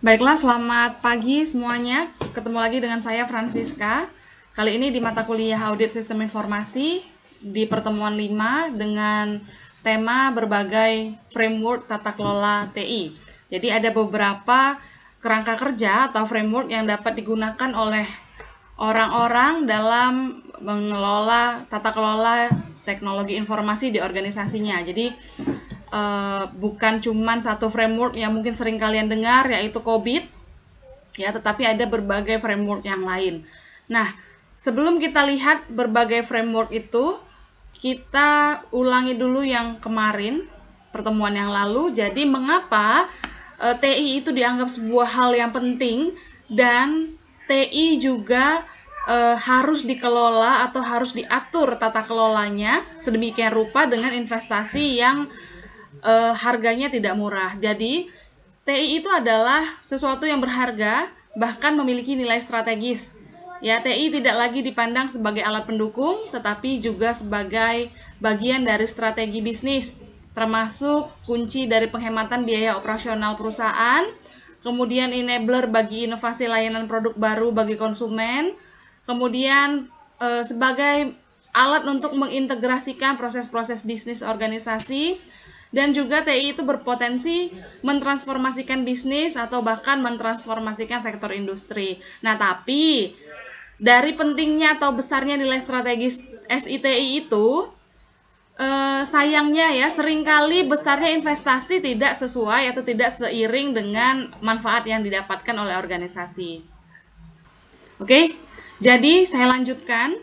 Baiklah, selamat pagi semuanya. Ketemu lagi dengan saya Francisca. Kali ini di mata kuliah Audit Sistem Informasi di pertemuan 5 dengan tema berbagai framework tata kelola TI. Jadi ada beberapa kerangka kerja atau framework yang dapat digunakan oleh orang-orang dalam mengelola tata kelola teknologi informasi di organisasinya. Jadi bukan cuma satu framework yang mungkin sering kalian dengar, yaitu COBIT, ya, tetapi ada berbagai framework yang lain. Nah, sebelum kita lihat berbagai framework itu, kita ulangi dulu yang kemarin, pertemuan yang lalu. Jadi, mengapa TI itu dianggap sebuah hal yang penting dan TI juga harus dikelola atau harus diatur tata kelolanya sedemikian rupa dengan investasi yang harganya tidak murah. Jadi, TI itu adalah sesuatu yang berharga, bahkan memiliki nilai strategis. Ya, TI tidak lagi dipandang sebagai alat pendukung, tetapi juga sebagai bagian dari strategi bisnis, termasuk kunci dari penghematan biaya operasional perusahaan, kemudian enabler bagi inovasi layanan produk baru bagi konsumen, kemudian sebagai alat untuk mengintegrasikan proses-proses bisnis organisasi, dan juga TI itu berpotensi mentransformasikan bisnis atau bahkan mentransformasikan sektor industri. Nah, tapi dari pentingnya atau besarnya nilai strategis SITI itu, sayangnya ya, seringkali besarnya investasi tidak sesuai atau tidak seiring dengan manfaat yang didapatkan oleh organisasi. Oke, jadi saya lanjutkan.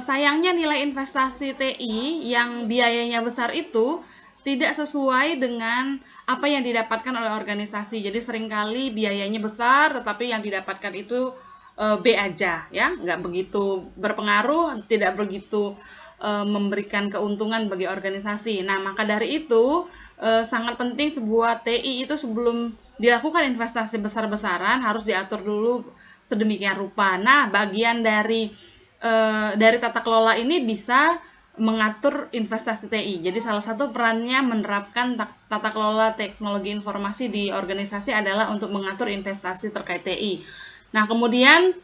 Sayangnya nilai investasi TI yang biayanya besar itu tidak sesuai dengan apa yang didapatkan oleh organisasi. Jadi seringkali biayanya besar, tetapi yang didapatkan itu B aja, ya, nggak begitu berpengaruh, tidak begitu memberikan keuntungan bagi organisasi. Nah, maka dari itu sangat penting sebuah TI itu sebelum dilakukan investasi besar-besaran harus diatur dulu sedemikian rupa. Nah, bagian dari tata kelola ini bisa mengatur investasi TI. Jadi salah satu perannya menerapkan tata kelola teknologi informasi di organisasi adalah untuk mengatur investasi terkait TI. Nah, kemudian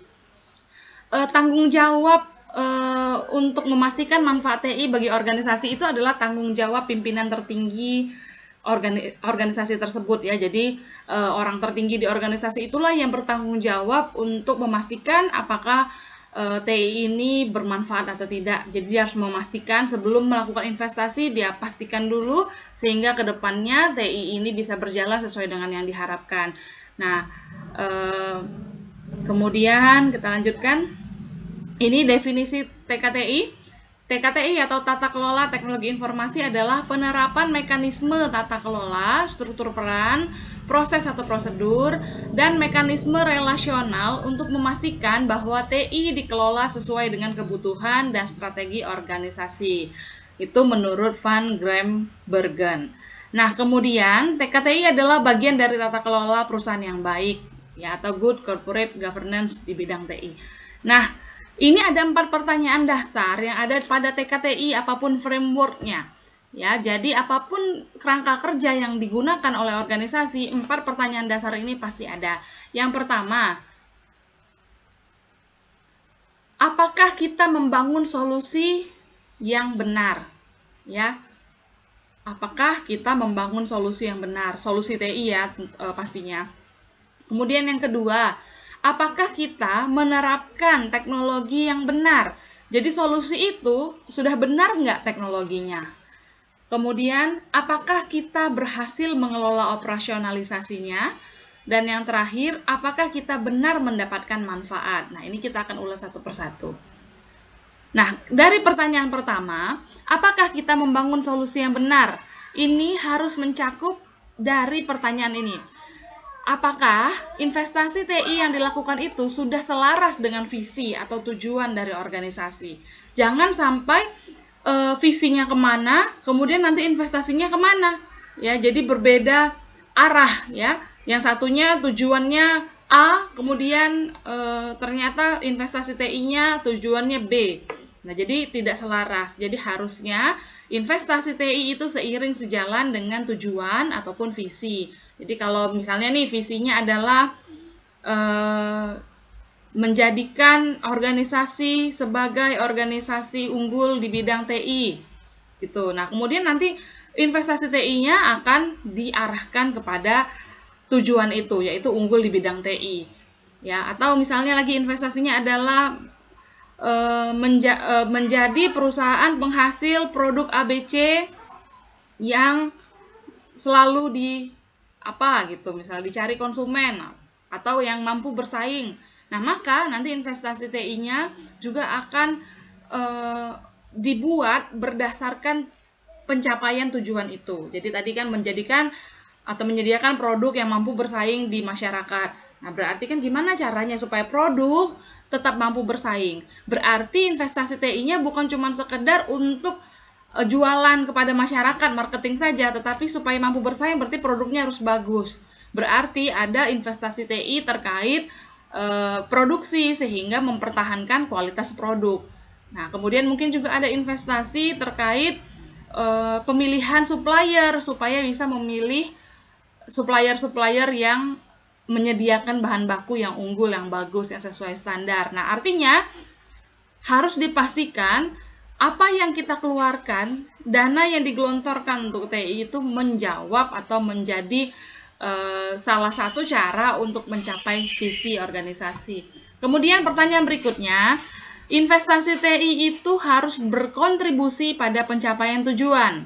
tanggung jawab untuk memastikan manfaat TI bagi organisasi itu adalah tanggung jawab pimpinan tertinggi organisasi tersebut, ya. Jadi orang tertinggi di organisasi itulah yang bertanggung jawab untuk memastikan apakah TI ini bermanfaat atau tidak. Jadi dia harus memastikan sebelum melakukan investasi, dia pastikan dulu sehingga kedepannya TI ini bisa berjalan sesuai dengan yang diharapkan. Nah, kemudian kita lanjutkan. Ini definisi TKTI. TKTI atau Tata Kelola Teknologi Informasi adalah penerapan mekanisme tata kelola, struktur peran, proses atau prosedur, dan mekanisme relasional untuk memastikan bahwa TI dikelola sesuai dengan kebutuhan dan strategi organisasi. Itu menurut Van Grimbergen. Nah, kemudian TKTI adalah bagian dari tata kelola perusahaan yang baik, ya, atau good corporate governance di bidang TI. Nah, ini ada 4 pertanyaan dasar yang ada pada TKTI apapun frameworknya. Ya, jadi apapun kerangka kerja yang digunakan oleh organisasi, 4 pertanyaan dasar ini pasti ada. Yang pertama, apakah kita membangun solusi yang benar? Ya, apakah kita membangun solusi yang benar? Solusi TI, ya, pastinya. Kemudian yang kedua, apakah kita menerapkan teknologi yang benar? Jadi solusi itu sudah benar nggak teknologinya? Kemudian, apakah kita berhasil mengelola operasionalisasinya? Dan yang terakhir, apakah kita benar mendapatkan manfaat? Nah, ini kita akan ulas satu persatu. Nah, dari pertanyaan pertama, apakah kita membangun solusi yang benar? Ini harus mencakup dari pertanyaan ini. Apakah investasi TI yang dilakukan itu sudah selaras dengan visi atau tujuan dari organisasi? Jangan sampai visinya kemana, kemudian nanti investasinya kemana, ya. Jadi berbeda arah, ya. Yang satunya tujuannya A, kemudian ternyata investasi TI-nya tujuannya B. Nah, jadi tidak selaras. Jadi harusnya investasi TI itu seiring sejalan dengan tujuan ataupun visi. Jadi kalau misalnya nih visinya adalah menjadikan organisasi sebagai organisasi unggul di bidang TI gitu. Nah, kemudian nanti investasi TI-nya akan diarahkan kepada tujuan itu, yaitu unggul di bidang TI. Ya, atau misalnya lagi investasinya adalah menjadi perusahaan penghasil produk ABC yang selalu gitu, misalnya dicari konsumen atau yang mampu bersaing. Nah, maka nanti investasi TI-nya juga akan dibuat berdasarkan pencapaian tujuan itu. Jadi tadi kan menjadikan atau menyediakan produk yang mampu bersaing di masyarakat. Nah, berarti kan gimana caranya supaya produk tetap mampu bersaing? Berarti investasi TI-nya bukan cuma sekedar untuk jualan kepada masyarakat, marketing saja, tetapi supaya mampu bersaing berarti produknya harus bagus. Berarti ada investasi TI terkait produksi sehingga mempertahankan kualitas produk. Nah, kemudian mungkin juga ada investasi terkait pemilihan supplier supaya bisa memilih supplier-supplier yang menyediakan bahan baku yang unggul, yang bagus, yang sesuai standar. Nah, artinya harus dipastikan apa yang kita keluarkan, dana yang digelontorkan untuk TI itu menjawab atau menjadi salah satu cara untuk mencapai visi organisasi. Kemudian pertanyaan berikutnya, investasi TI itu harus berkontribusi pada pencapaian tujuan.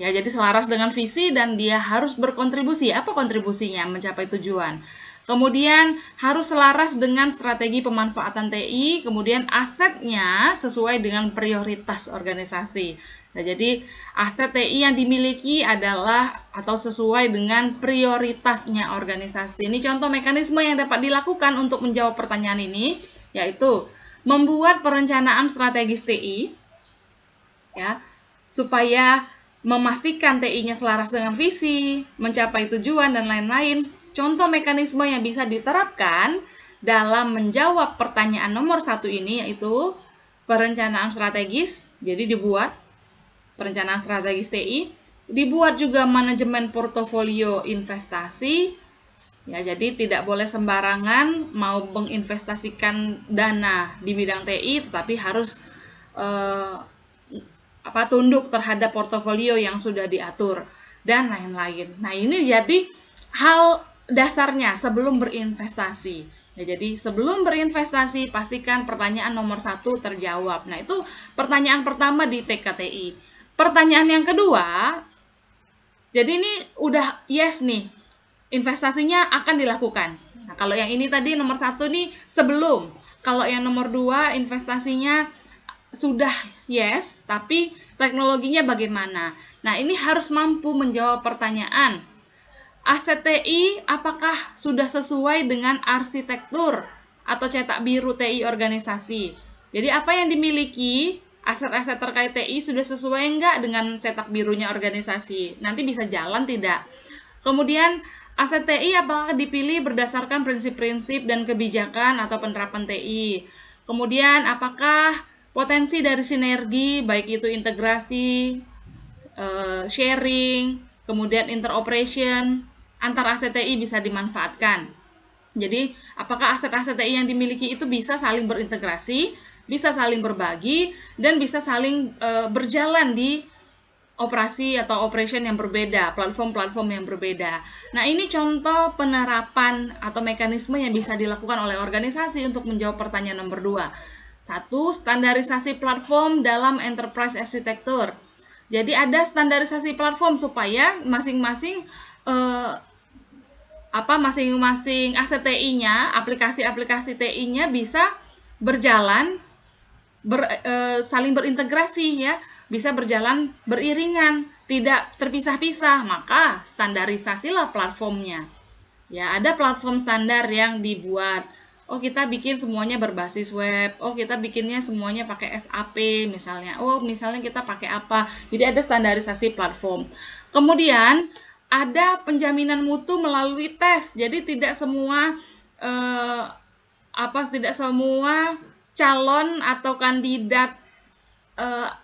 Ya, jadi selaras dengan visi dan dia harus berkontribusi. Apa kontribusinya mencapai tujuan? Kemudian harus selaras dengan strategi pemanfaatan TI, kemudian asetnya sesuai dengan prioritas organisasi. Nah, jadi aset TI yang dimiliki adalah atau sesuai dengan prioritasnya organisasi. Ini contoh mekanisme yang dapat dilakukan untuk menjawab pertanyaan ini, yaitu membuat perencanaan strategis TI, ya, supaya memastikan TI-nya selaras dengan visi, mencapai tujuan, dan lain-lain. Contoh mekanisme yang bisa diterapkan dalam menjawab pertanyaan nomor 1 ini yaitu perencanaan strategis. Jadi dibuat perencanaan strategis TI, dibuat juga manajemen portofolio investasi. Ya, jadi tidak boleh sembarangan mau menginvestasikan dana di bidang TI, tetapi harus tunduk terhadap portofolio yang sudah diatur dan lain-lain. Nah, ini jadi hal dasarnya sebelum berinvestasi. Ya, jadi sebelum berinvestasi pastikan pertanyaan nomor 1 terjawab. Nah, itu pertanyaan pertama di TKTI. Pertanyaan yang kedua, jadi ini udah yes nih, investasinya akan dilakukan. Nah, kalau yang ini tadi nomor 1 nih sebelum. Kalau yang nomor 2 investasinya sudah yes, tapi teknologinya bagaimana? Nah, ini harus mampu menjawab pertanyaan. Aset TI apakah sudah sesuai dengan arsitektur atau cetak biru TI organisasi? Jadi apa yang dimiliki, aset-aset terkait TI sudah sesuai enggak dengan cetak birunya organisasi? Nanti bisa jalan tidak? Kemudian aset TI apakah dipilih berdasarkan prinsip-prinsip dan kebijakan atau penerapan TI? Kemudian apakah potensi dari sinergi, baik itu integrasi, sharing, kemudian interoperation antar aset TI bisa dimanfaatkan. Jadi, apakah aset-aset TI yang dimiliki itu bisa saling berintegrasi, bisa saling berbagi, dan bisa saling berjalan di operasi atau operation yang berbeda, platform-platform yang berbeda. Nah, ini contoh penerapan atau mekanisme yang bisa dilakukan oleh organisasi untuk menjawab pertanyaan nomor 2. 1. Standarisasi platform dalam enterprise architecture. Jadi ada standarisasi platform supaya masing-masing masing-masing aset TI-nya, aplikasi-aplikasi TI-nya bisa berjalan saling berintegrasi ya, bisa berjalan beriringan, tidak terpisah-pisah. Maka standarisasilah platformnya. Ya, ada platform standar yang dibuat. Oh, kita bikin semuanya berbasis web. Oh, kita bikinnya semuanya pakai SAP misalnya. Oh, misalnya kita pakai apa. Jadi ada standarisasi platform. Kemudian ada penjaminan mutu melalui tes. Jadi tidak semua calon atau kandidat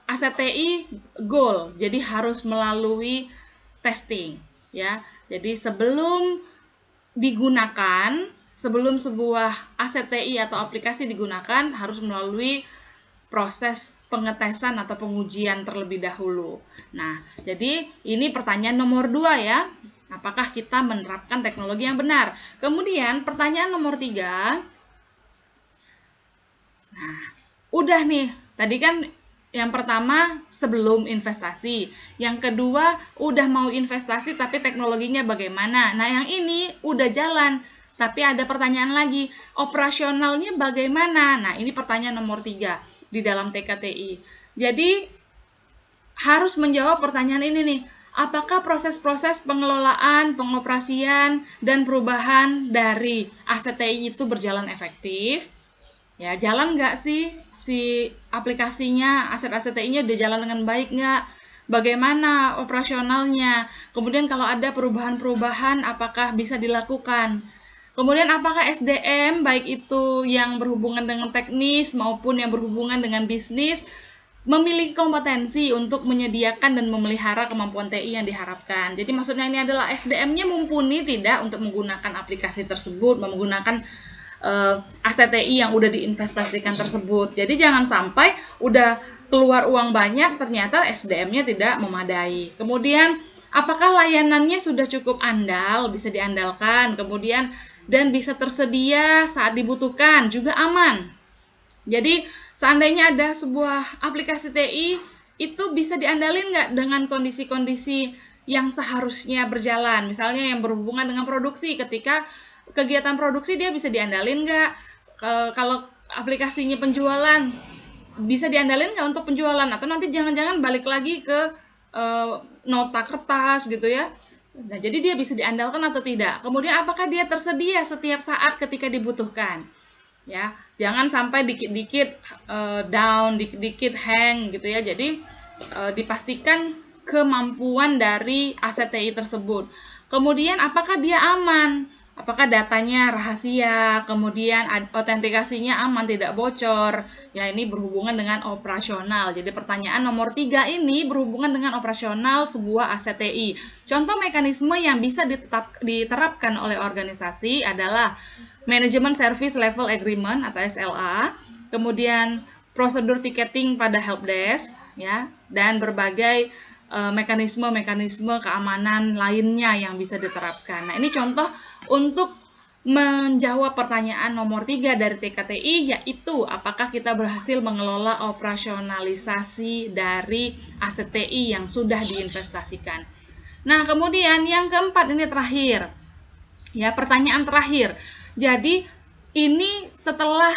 ACTI goal, jadi harus melalui testing ya. Jadi sebelum digunakan, sebelum sebuah ACTI atau aplikasi digunakan harus melalui proses pengetesan atau pengujian terlebih dahulu. Nah, jadi ini pertanyaan nomor 2 ya. Apakah kita menerapkan teknologi yang benar? Kemudian pertanyaan nomor 3. Nah, udah nih. Tadi kan yang pertama sebelum investasi, yang kedua udah mau investasi tapi teknologinya bagaimana. Nah yang ini udah jalan, tapi ada pertanyaan lagi, operasionalnya bagaimana. Nah ini pertanyaan nomor 3 di dalam TKTI. Jadi harus menjawab pertanyaan ini nih, apakah proses-proses pengelolaan, pengoperasian, dan perubahan dari ACTI itu berjalan efektif? Ya, jalan nggak sih si aplikasinya, aset ACTI-nya udah jalan dengan baik nggak? Bagaimana operasionalnya? Kemudian kalau ada perubahan-perubahan, apakah bisa dilakukan? Kemudian apakah SDM, baik itu yang berhubungan dengan teknis maupun yang berhubungan dengan bisnis, memiliki kompetensi untuk menyediakan dan memelihara kemampuan TI yang diharapkan. Jadi maksudnya ini adalah SDM-nya mumpuni tidak untuk menggunakan aplikasi tersebut, menggunakan ACTI yang udah diinvestasikan tersebut. Jadi jangan sampai udah keluar uang banyak ternyata SDM-nya tidak memadai. Kemudian apakah layanannya sudah cukup andal, bisa diandalkan, kemudian dan bisa tersedia saat dibutuhkan, juga aman. Jadi seandainya ada sebuah aplikasi TI itu bisa diandalin nggak dengan kondisi-kondisi yang seharusnya berjalan, misalnya yang berhubungan dengan produksi, ketika kegiatan produksi dia bisa diandalin nggak? Kalau aplikasinya penjualan bisa diandalin nggak untuk penjualan, atau nanti jangan-jangan balik lagi ke nota kertas gitu ya. Nah jadi dia bisa diandalkan atau tidak. Kemudian apakah dia tersedia setiap saat ketika dibutuhkan? Ya, jangan sampai dikit-dikit down, dikit-dikit hang gitu ya. Jadi dipastikan kemampuan dari ACTI tersebut. Kemudian apakah dia aman? Apakah datanya rahasia, kemudian autentikasinya aman, tidak bocor. Ya ini berhubungan dengan operasional. Jadi pertanyaan nomor 3 ini berhubungan dengan operasional sebuah ACTI. Contoh mekanisme yang bisa diterapkan oleh organisasi adalah Management Service Level Agreement atau SLA, kemudian prosedur ticketing pada helpdesk, ya, dan berbagai mekanisme-mekanisme keamanan lainnya yang bisa diterapkan. Nah, ini contoh untuk menjawab pertanyaan nomor 3 dari TKTI, yaitu apakah kita berhasil mengelola operasionalisasi dari ACTI yang sudah diinvestasikan. Nah, kemudian yang keempat ini terakhir. Ya, pertanyaan terakhir. Jadi, ini setelah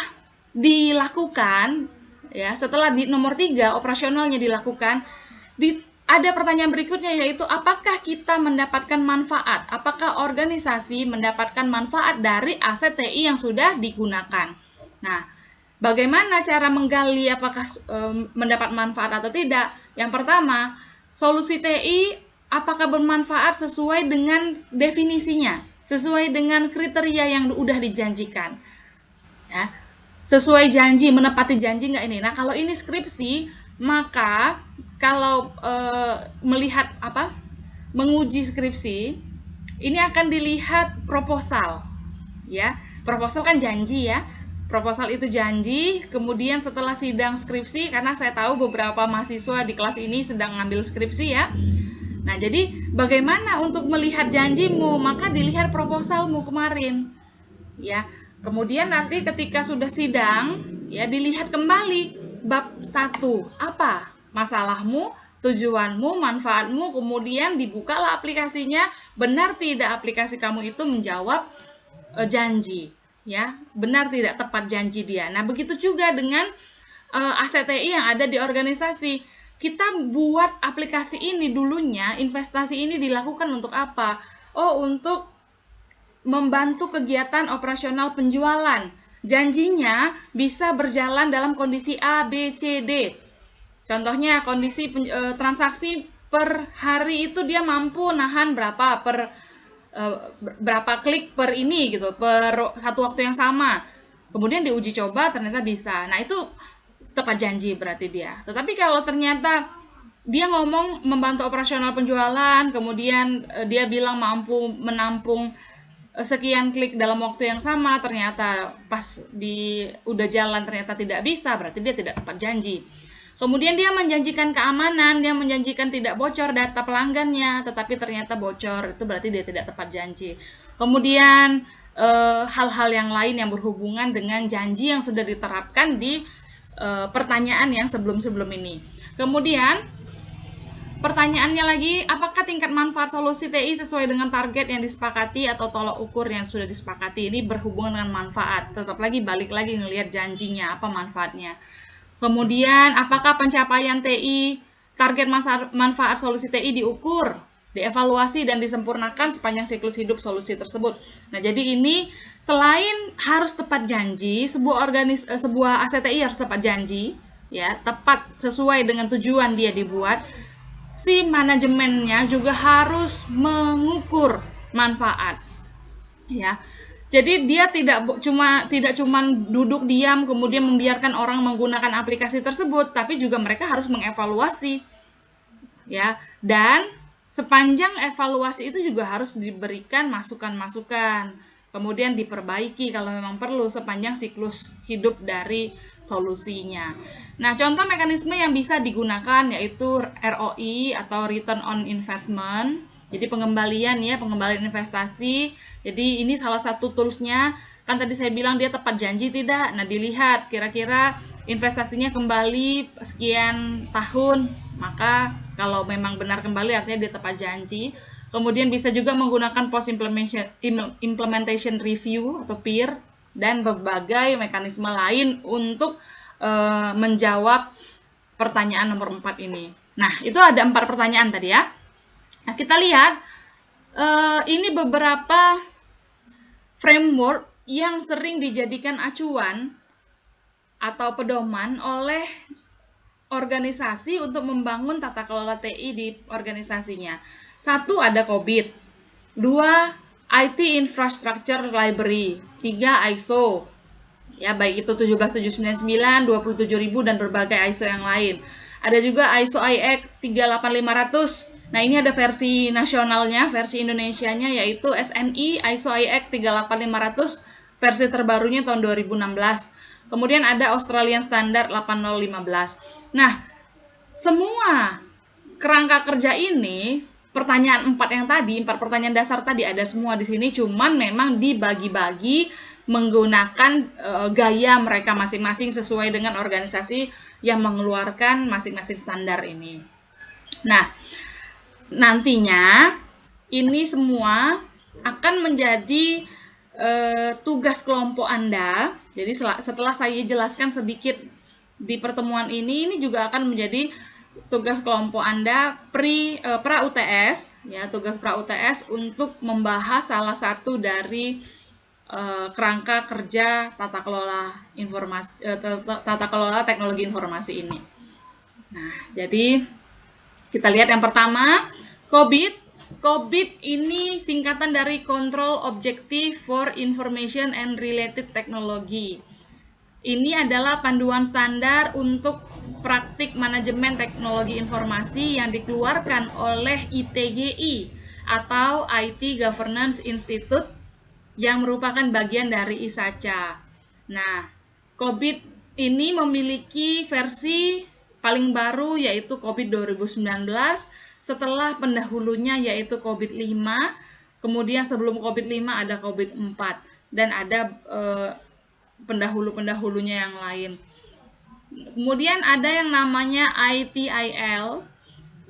dilakukan, ya, setelah di nomor 3 operasionalnya dilakukan, ada pertanyaan berikutnya, yaitu apakah kita mendapatkan manfaat? Apakah organisasi mendapatkan manfaat dari ACTI yang sudah digunakan? Nah, bagaimana cara menggali apakah mendapat manfaat atau tidak? Yang pertama, solusi TI apakah bermanfaat sesuai dengan definisinya, sesuai dengan kriteria yang sudah dijanjikan? Ya, sesuai janji, menepati janji nggak ini? Nah, kalau ini skripsi, maka kalau melihat menguji skripsi, ini akan dilihat proposal, ya. Proposal kan janji ya. Proposal itu janji. Kemudian setelah sidang skripsi, karena saya tahu beberapa mahasiswa di kelas ini sedang ngambil skripsi ya. Nah, jadi bagaimana untuk melihat janjimu? Maka dilihat proposalmu kemarin, ya. Kemudian nanti ketika sudah sidang, ya dilihat kembali bab 1, apa masalahmu, tujuanmu, manfaatmu, kemudian dibukalah aplikasinya, benar tidak aplikasi kamu itu menjawab janji, ya, benar tidak tepat janji dia. Nah, begitu juga dengan ACTI yang ada di organisasi. Kita buat aplikasi ini dulunya, investasi ini dilakukan untuk apa? Oh, untuk membantu kegiatan operasional penjualan. Janjinya bisa berjalan dalam kondisi A, B, C, D. Contohnya kondisi transaksi per hari itu dia mampu nahan berapa berapa klik per ini gitu, per satu waktu yang sama. Kemudian diuji coba ternyata bisa. Nah, itu tepat janji berarti dia. Tetapi kalau ternyata dia ngomong membantu operasional penjualan, kemudian dia bilang mampu menampung sekian klik dalam waktu yang sama, ternyata pas udah jalan ternyata tidak bisa, berarti dia tidak tepat janji. Kemudian dia menjanjikan keamanan, dia menjanjikan tidak bocor data pelanggannya, tetapi ternyata bocor, itu berarti dia tidak tepat janji. Kemudian hal-hal yang lain yang berhubungan dengan janji yang sudah diterapkan di pertanyaan yang sebelum-sebelum ini. Kemudian pertanyaannya lagi, apakah tingkat manfaat solusi TI sesuai dengan target yang disepakati atau tolak ukur yang sudah disepakati? Ini berhubungan dengan manfaat. Tetap lagi balik lagi ngelihat janjinya, apa manfaatnya. Kemudian, apakah pencapaian TI, target manfaat solusi TI diukur, dievaluasi dan disempurnakan sepanjang siklus hidup solusi tersebut. Nah, jadi ini selain harus tepat janji, sebuah aset TI harus tepat janji, ya, tepat sesuai dengan tujuan dia dibuat. Si manajemennya juga harus mengukur manfaat, ya. Jadi dia tidak cuma duduk diam kemudian membiarkan orang menggunakan aplikasi tersebut, tapi juga mereka harus mengevaluasi, ya. Dan sepanjang evaluasi itu juga harus diberikan masukan-masukan, kemudian diperbaiki kalau memang perlu sepanjang siklus hidup dari solusinya. Nah, contoh mekanisme yang bisa digunakan yaitu ROI atau Return on Investment. Jadi pengembalian investasi. Jadi ini salah satu toolsnya. Kan tadi saya bilang dia tepat janji tidak? Nah, dilihat kira-kira investasinya kembali sekian tahun, maka kalau memang benar kembali artinya dia tepat janji. Kemudian bisa juga menggunakan post implementation review atau peer dan berbagai mekanisme lain untuk menjawab pertanyaan nomor 4 ini. Nah, itu ada 4 pertanyaan tadi ya. Nah, kita lihat ini beberapa framework yang sering dijadikan acuan atau pedoman oleh organisasi untuk membangun tata kelola TI di organisasinya. 1 ada COBIT, 2 IT Infrastructure Library, 3 ISO, ya baik itu 17799, 27000 dan berbagai ISO yang lain. Ada juga ISO IEC 38500. Nah, ini ada versi nasionalnya, versi Indonesianya yaitu SNI ISO IEC 38500 versi terbarunya tahun 2016. Kemudian ada Australian Standard 8015. Nah, semua kerangka kerja ini, pertanyaan 4 yang tadi, 4 pertanyaan dasar tadi ada semua di sini, cuman memang dibagi-bagi menggunakan gaya mereka masing-masing sesuai dengan organisasi yang mengeluarkan masing-masing standar ini. Nah, nantinya ini semua akan menjadi tugas kelompok Anda. Jadi setelah saya jelaskan sedikit di pertemuan ini juga akan menjadi tugas kelompok Anda pra UTS, ya, tugas pra UTS untuk membahas salah satu dari kerangka kerja tata kelola teknologi informasi ini. Nah, jadi kita lihat yang pertama, COBIT. COBIT ini singkatan dari Control Objective for Information and Related Technology. Ini adalah panduan standar untuk praktik manajemen teknologi informasi yang dikeluarkan oleh ITGI atau IT Governance Institute yang merupakan bagian dari ISACA. Nah, COBIT ini memiliki versi paling baru yaitu COBIT 2019, setelah pendahulunya yaitu COBIT 5, kemudian sebelum COBIT 5 ada COBIT 4, dan ada pendahulu-pendahulunya yang lain. Kemudian ada yang namanya ITIL.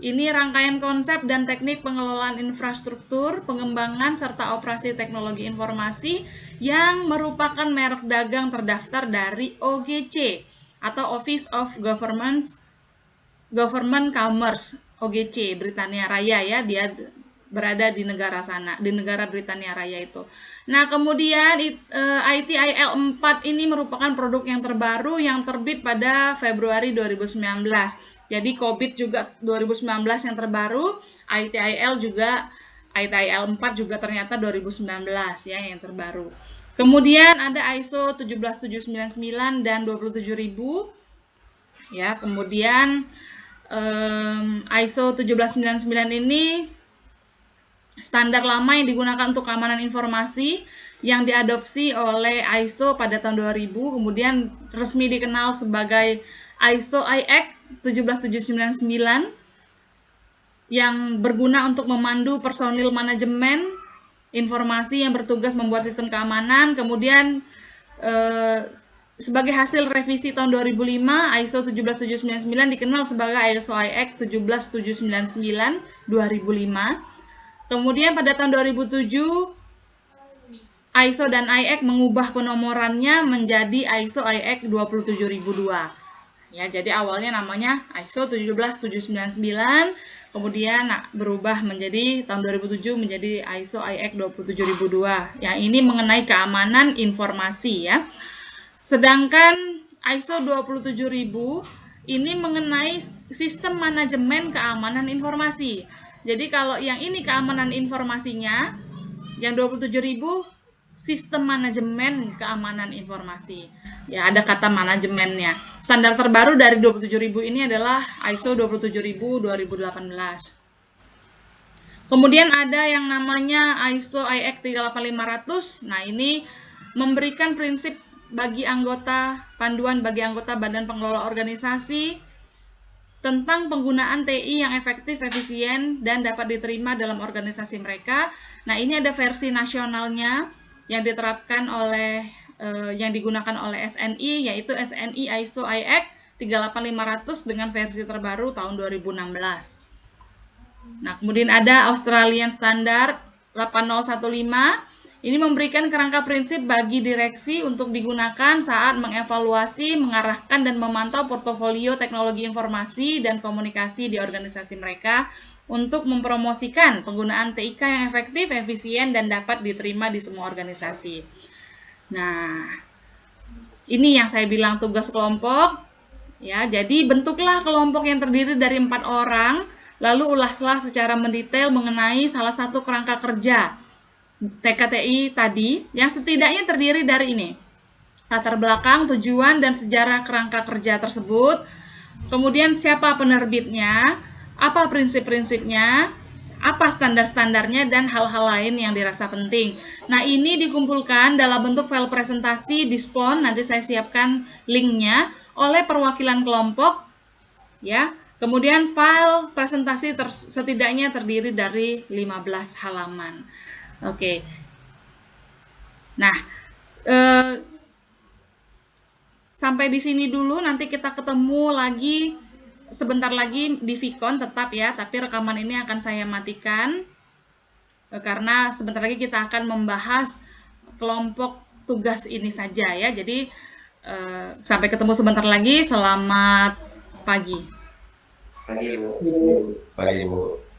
Ini rangkaian konsep dan teknik pengelolaan infrastruktur, pengembangan, serta operasi teknologi informasi yang merupakan merek dagang terdaftar dari OGC atau Office of Government Commerce, OGC, Britania Raya, ya, dia berada di negara sana, di negara Britania Raya itu. Nah, kemudian ITIL 4 ini merupakan produk yang terbaru yang terbit pada Februari 2019. Jadi COBIT juga 2019 yang terbaru, ITIL 4 juga ternyata 2019 ya yang terbaru. Kemudian ada ISO 17799 dan 27000. Ya, kemudian ISO 1799 ini standar lama yang digunakan untuk keamanan informasi yang diadopsi oleh ISO pada tahun 2000, kemudian resmi dikenal sebagai ISO IEC 17799 yang berguna untuk memandu personil manajemen informasi yang bertugas membuat sistem keamanan. Kemudian sebagai hasil revisi tahun 2005, ISO 17799 dikenal sebagai ISO IEC 17799 2005. Kemudian pada tahun 2007, ISO dan IEC mengubah penomorannya menjadi ISO IEC 27002. Ya, jadi awalnya namanya ISO 17799, kemudian berubah menjadi tahun 2007 menjadi ISO IEC 27002. Yang ini mengenai keamanan informasi ya. Sedangkan ISO 27000 ini mengenai sistem manajemen keamanan informasi. Jadi kalau yang ini keamanan informasinya, yang 27000 sistem manajemen keamanan informasi. Ya, ada kata manajemennya. Standar terbaru dari 27000 ini adalah ISO 27000 2018. Kemudian ada yang namanya ISO IEC 38500. Nah, ini memberikan prinsip bagi panduan bagi anggota badan pengelola organisasi tentang penggunaan TI yang efektif, efisien, dan dapat diterima dalam organisasi mereka. Nah, ini ada versi nasionalnya yang diterapkan yang digunakan oleh SNI, yaitu SNI ISO IEC 38500 dengan versi terbaru tahun 2016. Nah, kemudian ada Australian Standard 8015. Ini memberikan kerangka prinsip bagi direksi untuk digunakan saat mengevaluasi, mengarahkan, dan memantau portofolio teknologi informasi dan komunikasi di organisasi mereka untuk mempromosikan penggunaan TIK yang efektif, efisien, dan dapat diterima di semua organisasi. Nah, ini yang saya bilang tugas kelompok. Ya, jadi bentuklah kelompok yang terdiri dari 4 orang, lalu ulaslah secara mendetail mengenai salah satu kerangka kerja TKTI tadi yang setidaknya terdiri dari ini: latar belakang, tujuan, dan sejarah kerangka kerja tersebut. Kemudian siapa penerbitnya, apa prinsip-prinsipnya, apa standar-standarnya, dan hal-hal lain yang dirasa penting. Nah, ini dikumpulkan dalam bentuk file presentasi dispon, nanti saya siapkan linknya, oleh perwakilan kelompok. Ya, kemudian file presentasi setidaknya terdiri dari 15 halaman. Oke. Nah, sampai di sini dulu, nanti kita ketemu lagi sebentar lagi di Vicon tetap ya, tapi rekaman ini akan saya matikan karena sebentar lagi kita akan membahas kelompok tugas ini saja ya. Jadi sampai ketemu sebentar lagi. Selamat pagi. Pagi, Bu. Pagi, Bu.